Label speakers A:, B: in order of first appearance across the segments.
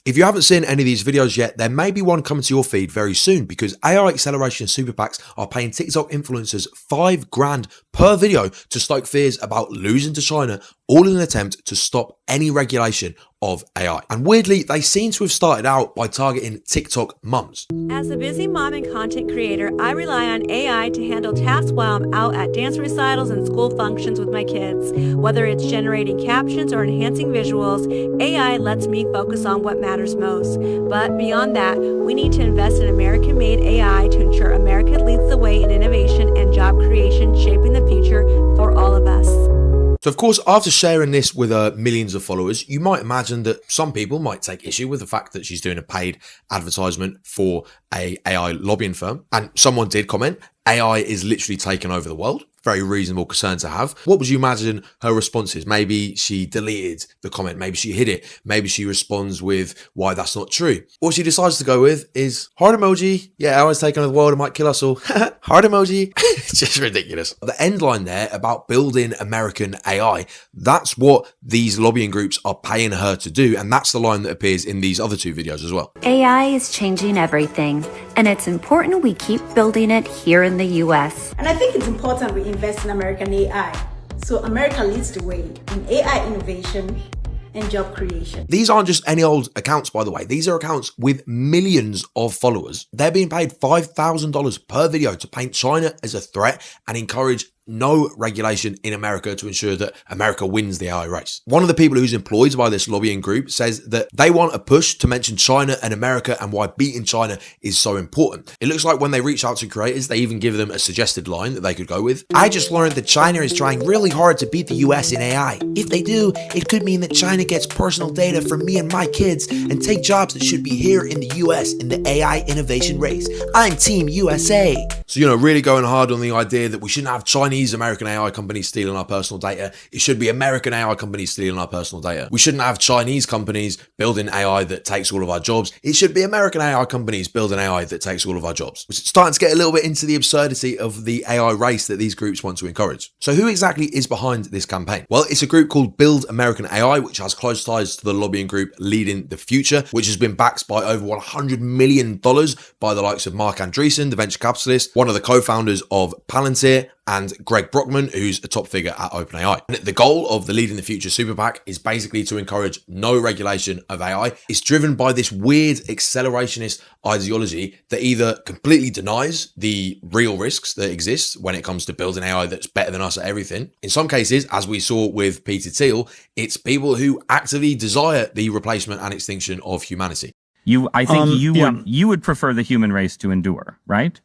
A: If you haven't seen any of these videos yet, there may be one coming to your feed very soon because AI acceleration super PACs are paying TikTok influencers $5,000 per video to stoke fears about losing to China, all in an attempt to stop any regulation of AI. And weirdly, they seem to have started out by targeting TikTok mums.
B: As a busy mom and content creator, I rely on AI to handle tasks while I'm out at dance recitals and school functions with my kids. Whether it's generating captions or enhancing visuals, AI lets me focus on what matters most. But beyond that, we need to invest in American-made AI to ensure America leads the way in innovation and job creation, shaping the future for all of us.
A: So of course, after sharing this with millions of followers, you might imagine that some people might take issue with the fact that she's doing a paid advertisement for a AI lobbying firm. And someone did comment, AI is literally taking over the world. Very reasonable concern to have. What would you imagine her response is? Maybe she deleted the comment. Maybe she hid it. Maybe she responds with why that's not true. What she decides to go with is heart emoji. Yeah, AI's taking over the world. It might kill us all. Heart emoji. It's just ridiculous. The end line there about building American AI, that's what these lobbying groups are paying her to do. And that's the line that appears in these other two videos as well.
C: AI is changing everything, and it's important we keep building it here in the US.
D: And I think it's important we invest in American AI. So America leads the way in AI innovation and job creation.
A: These aren't just any old accounts, by the way. These are accounts with millions of followers. They're being paid $5,000 per video to paint China as a threat and encourage no regulation in America to ensure that America wins the AI race. One of the people who's employed by this lobbying group says that they want a push to mention China and America and why beating China is so important. It looks like when they reach out to creators, they even give them a suggested line that they could go with. I just learned that China is trying really hard to beat the US in AI. If they do, it could mean that China gets personal data from me and my kids and take jobs that should be here in the US in the AI innovation race. I'm Team USA. So, really going hard on the idea that we shouldn't have Chinese American AI companies stealing our personal data. It should be American AI companies stealing our personal data. We shouldn't have Chinese companies building AI that takes all of our jobs. It should be American AI companies building AI that takes all of our jobs. It's starting to get a little bit into the absurdity of the AI race that these groups want to encourage. So who exactly is behind this campaign? Well, it's a group called Build American AI, which has close ties to the lobbying group Leading the Future, which has been backed by over $100 million by the likes of Mark Andreessen, the venture capitalist, one of the co-founders of Palantir, and Greg Brockman, who's a top figure at OpenAI. And the goal of the Leading the Future Super PAC is basically to encourage no regulation of AI. It's driven by this weird accelerationist ideology that either completely denies the real risks that exist when it comes to building AI that's better than us at everything. In some cases, as we saw with Peter Thiel, it's people who actively desire the replacement and extinction of humanity.
E: I think you would prefer the human race to endure, right?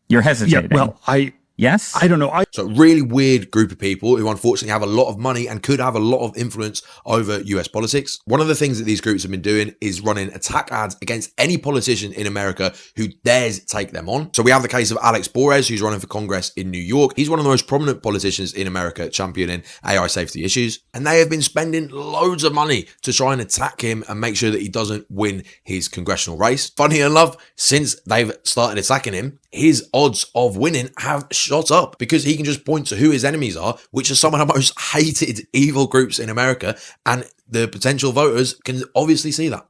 E: You're hesitating.
F: Yeah, well,
E: yes?
F: I don't know.
A: So really weird group of people who unfortunately have a lot of money and could have a lot of influence over US politics. One of the things that these groups have been doing is running attack ads against any politician in America who dares take them on. So we have the case of Alex Bores, who's running for Congress in New York. He's one of the most prominent politicians in America championing AI safety issues. And they have been spending loads of money to try and attack him and make sure that he doesn't win his congressional race. Funny enough, since they've started attacking him, his odds of winning have shot up because he can just point to who his enemies are, which are some of the most hated evil groups in America, and the potential voters can obviously see that.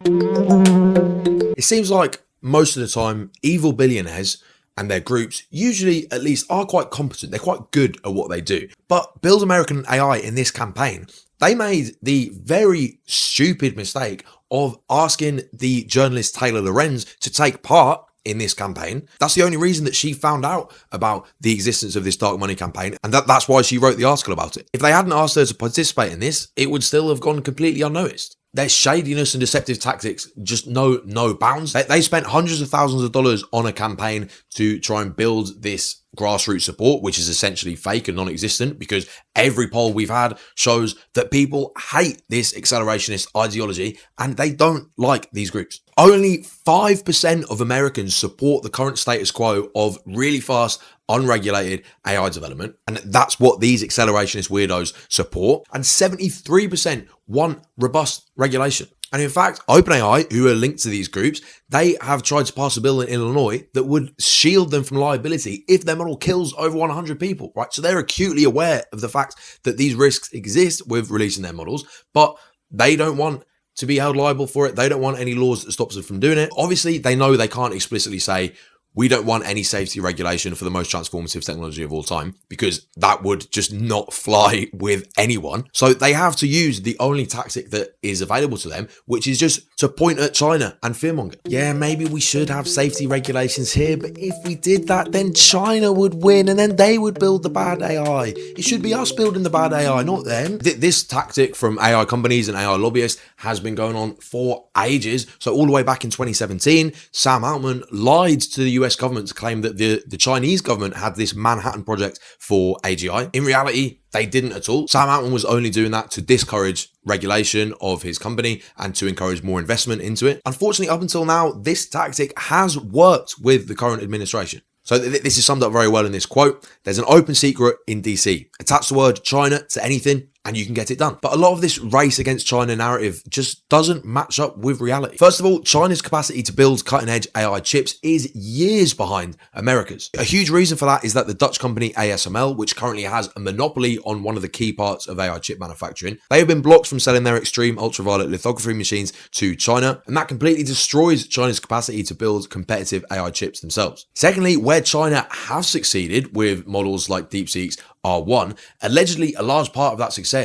A: It seems like most of the time, evil billionaires and their groups usually at least are quite competent. They're quite good at what they do. But Build American AI in this campaign, they made the very stupid mistake of asking the journalist Taylor Lorenz to take part in this campaign. That's the only reason that she found out about the existence of this dark money campaign, and that's why she wrote the article about it. If they hadn't asked her to participate in this, it would still have gone completely unnoticed. Their shadiness and deceptive tactics just know no bounds. They spent hundreds of thousands of dollars on a campaign to try and build this grassroots support, which is essentially fake and non-existent, because every poll we've had shows that people hate this accelerationist ideology and they don't like these groups. Only 5% of Americans support the current status quo of really fast, unregulated AI development, and that's what these accelerationist weirdos support. And 73% want robust regulation. And in fact, OpenAI, who are linked to these groups, they have tried to pass a bill in Illinois that would shield them from liability if their model kills over 100 people, right? So they're acutely aware of the fact that these risks exist with releasing their models, but they don't want to be held liable for it. They don't want any laws that stops them from doing it. Obviously, they know they can't explicitly say, we don't want any safety regulation for the most transformative technology of all time, because that would just not fly with anyone. So they have to use the only tactic that is available to them, which is just to point at China and fearmonger. Yeah, maybe we should have safety regulations here, but if we did that, then China would win and then they would build the bad AI. It should be us building the bad AI, not them. This tactic from AI companies and AI lobbyists has been going on for ages. So all the way back in 2017, Sam Altman lied to the US government to claim that the Chinese government had this Manhattan project for AGI. In reality, they didn't at all. Sam Altman was only doing that to discourage regulation of his company and to encourage more investment into it. Unfortunately, up until now, this tactic has worked with the current administration. So this is summed up very well in this quote. There's an open secret in DC. Attach the word China to anything and you can get it done. But a lot of this race against China narrative just doesn't match up with reality. First of all, China's capacity to build cutting-edge AI chips is years behind America's. A huge reason for that is that the Dutch company ASML, which currently has a monopoly on one of the key parts of AI chip manufacturing, they have been blocked from selling their extreme ultraviolet lithography machines to China, and that completely destroys China's capacity to build competitive AI chips themselves. Secondly, where China has succeeded with models like DeepSeek's R1, allegedly a large part of that success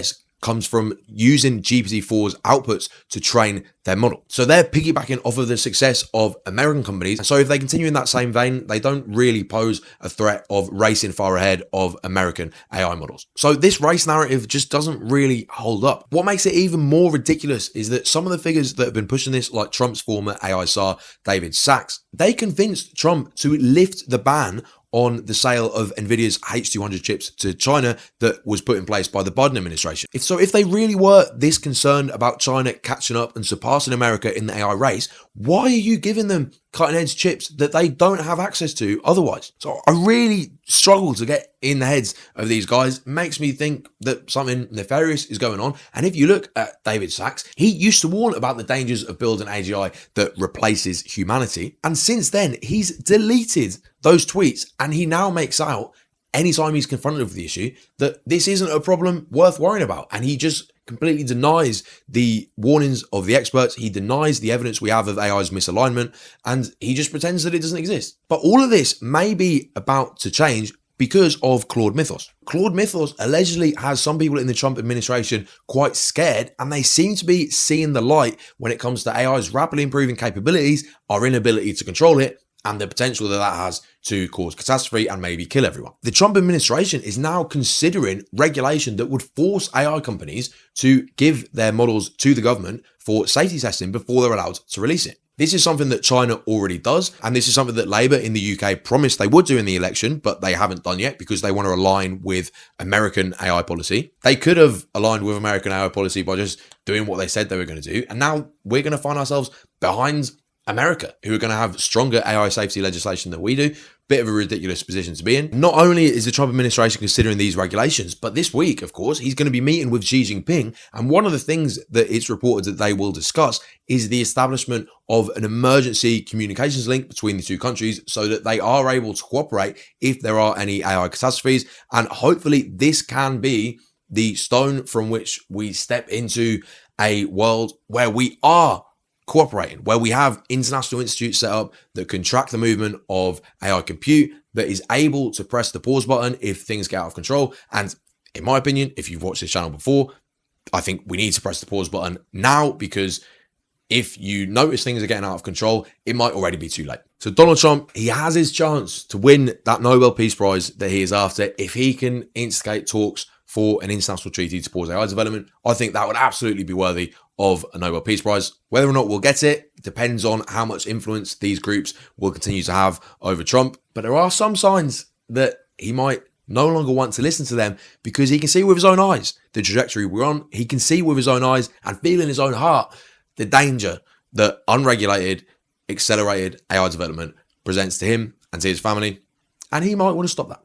A: comes from using GPT-4's outputs to train their model. So they're piggybacking off of the success of American companies. And so if they continue in that same vein, they don't really pose a threat of racing far ahead of American AI models. So this race narrative just doesn't really hold up. What makes it even more ridiculous is that some of the figures that have been pushing this, like Trump's former AI czar, David Sachs, they convinced Trump to lift the ban on the sale of Nvidia's H200 chips to China that was put in place by the Biden administration. If they really were this concerned about China catching up and surpassing America in the AI race, why are you giving them cutting edge chips that they don't have access to otherwise? So I really struggle to get in the heads of these guys. It makes me think that something nefarious is going on. And if you look at David Sachs, he used to warn about the dangers of building AGI that replaces humanity. And since then, he's deleted those tweets, and he now makes out, anytime he's confronted with the issue, that this isn't a problem worth worrying about. And he just completely denies the warnings of the experts. He denies the evidence we have of AI's misalignment, and he just pretends that it doesn't exist. But all of this may be about to change because of Claude Mythos. Claude Mythos allegedly has some people in the Trump administration quite scared, and they seem to be seeing the light when it comes to AI's rapidly improving capabilities, our inability to control it, and the potential that that has to cause catastrophe and maybe kill everyone. The Trump administration is now considering regulation that would force AI companies to give their models to the government for safety testing before they're allowed to release it. This is something that China already does, and this is something that Labour in the UK promised they would do in the election, but they haven't done yet because they want to align with American AI policy. They could have aligned with American AI policy by just doing what they said they were going to do, and now we're going to find ourselves behind America, who are going to have stronger AI safety legislation than we do. Bit of a ridiculous position to be in. Not only is the Trump administration considering these regulations, but this week, of course, he's going to be meeting with Xi Jinping. And one of the things that it's reported that they will discuss is the establishment of an emergency communications link between the two countries so that they are able to cooperate if there are any AI catastrophes. And hopefully this can be the stone from which we step into a world where we are cooperating, where we have international institutes set up that can track the movement of AI compute, that is able to press the pause button if things get out of control. And in my opinion, if you've watched this channel before, I think we need to press the pause button now, because if you notice things are getting out of control, it might already be too late. So Donald Trump, he has his chance to win that Nobel Peace Prize that he is after if he can instigate talks for an international treaty to pause AI development. I think that would absolutely be worthy of a Nobel Peace Prize. Whether or not we'll get it depends on how much influence these groups will continue to have over Trump. But there are some signs that he might no longer want to listen to them, because he can see with his own eyes the trajectory we're on. He can see with his own eyes and feel in his own heart the danger that unregulated, accelerated AI development presents to him and to his family. And he might want to stop that.